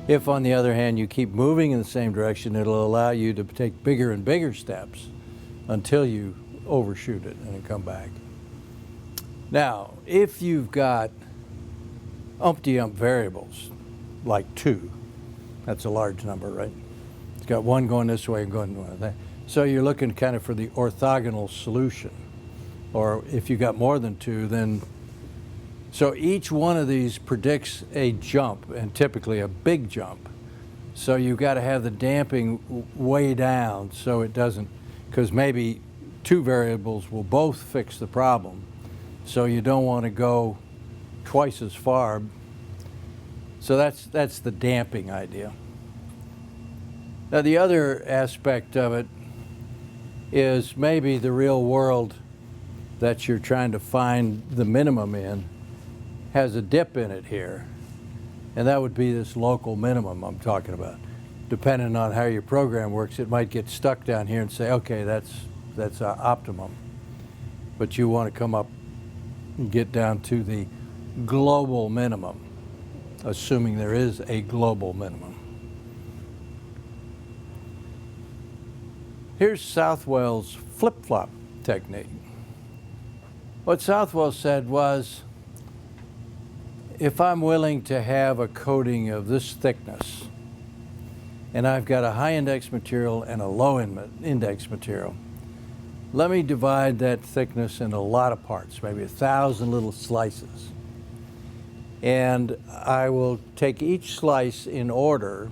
If, on the other hand, you keep moving in the same direction, it'll allow you to take bigger and bigger steps until you overshoot it and come back. Now, if you've got umpty-ump variables, like 2, that's a large number, right? It's got one going this way and going that. So you're looking kind of for the orthogonal solution. Or if you got more than 2, then, so each one of these predicts a jump, and typically a big jump. So you've got to have the damping way down so it doesn't, because maybe 2 variables will both fix the problem. So you don't want to go twice as far. So that's the damping idea. Now the other aspect of it is maybe the real world that you're trying to find the minimum in has a dip in it here, and that would be this local minimum I'm talking about. Depending on how your program works, it might get stuck down here and say, okay, that's optimum. But you want to come up and get down to the global minimum, assuming there is a global minimum. Here's Southwell's flip-flop technique. What Southwell said was, if I'm willing to have a coating of this thickness, and I've got a high index material and a low index material, let me divide that thickness into a lot of parts, maybe 1,000 little slices. And I will take each slice in order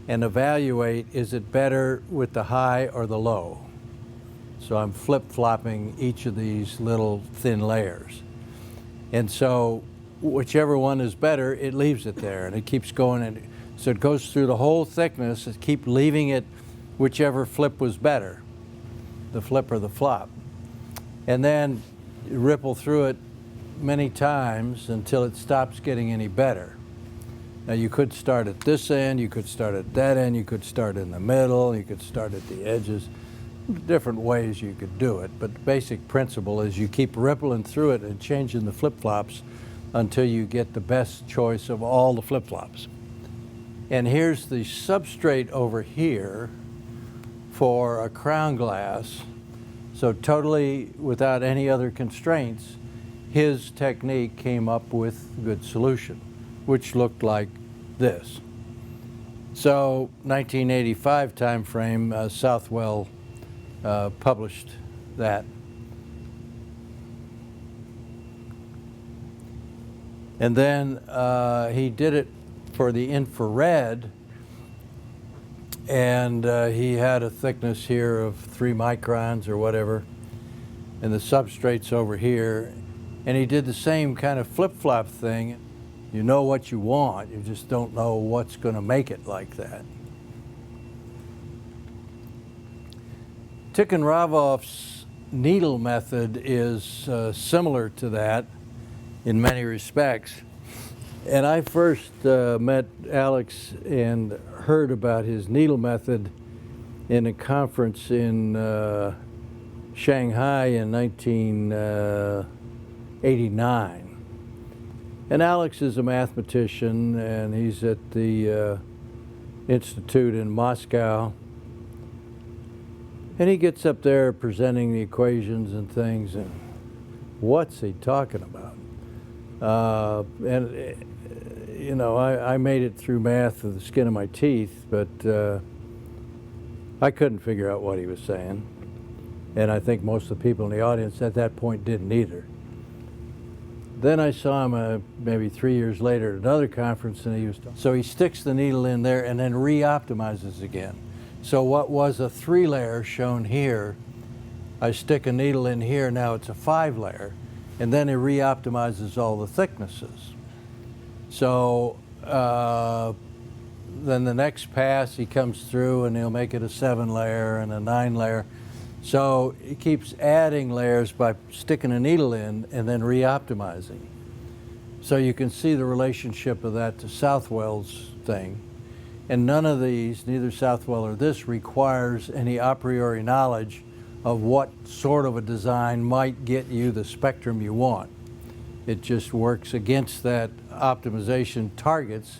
and evaluate, is it better with the high or the low? So I'm flip-flopping each of these little thin layers. And so whichever one is better, it leaves it there, and it keeps going. And so it goes through the whole thickness and keep leaving it whichever flip was better, the flip or the flop. And then you ripple through it many times until it stops getting any better. Now you could start at this end, you could start at that end, you could start in the middle, you could start at the edges. Different ways you could do it, but the basic principle is you keep rippling through it and changing the flip-flops until you get the best choice of all the flip-flops. And here's the substrate over here for a crown glass. So totally without any other constraints, his technique came up with a good solution, which looked like this. So 1985 time frame, Southwell published that. And then he did it for the infrared, and he had a thickness here of 3 microns or whatever, and the substrate's over here, and he did the same kind of flip-flop thing. You know what you want, you just don't know what's going to make it like that. Tikhonravov's needle method is similar to that in many respects. And I first met Alex and heard about his needle method in a conference in Shanghai in 1989. And Alex is a mathematician, and he's at the Institute in Moscow. And he gets up there presenting the equations and things, and what's he talking about? You know, I made it through math with the skin of my teeth, but I couldn't figure out what he was saying. And I think most of the people in the audience at that point didn't either. Then I saw him maybe 3 years later at another conference, and so he sticks the needle in there and then re-optimizes again. So what was a 3-layer shown here, I stick a needle in here, now it's a 5-layer, and then it re-optimizes all the thicknesses. So then the next pass he comes through and he'll make it a 7-layer and a 9-layer. So he keeps adding layers by sticking a needle in and then re-optimizing. So you can see the relationship of that to Southwell's thing. And none of these, neither Southwell or this, requires any a priori knowledge of what sort of a design might get you the spectrum you want. It just works against that optimization targets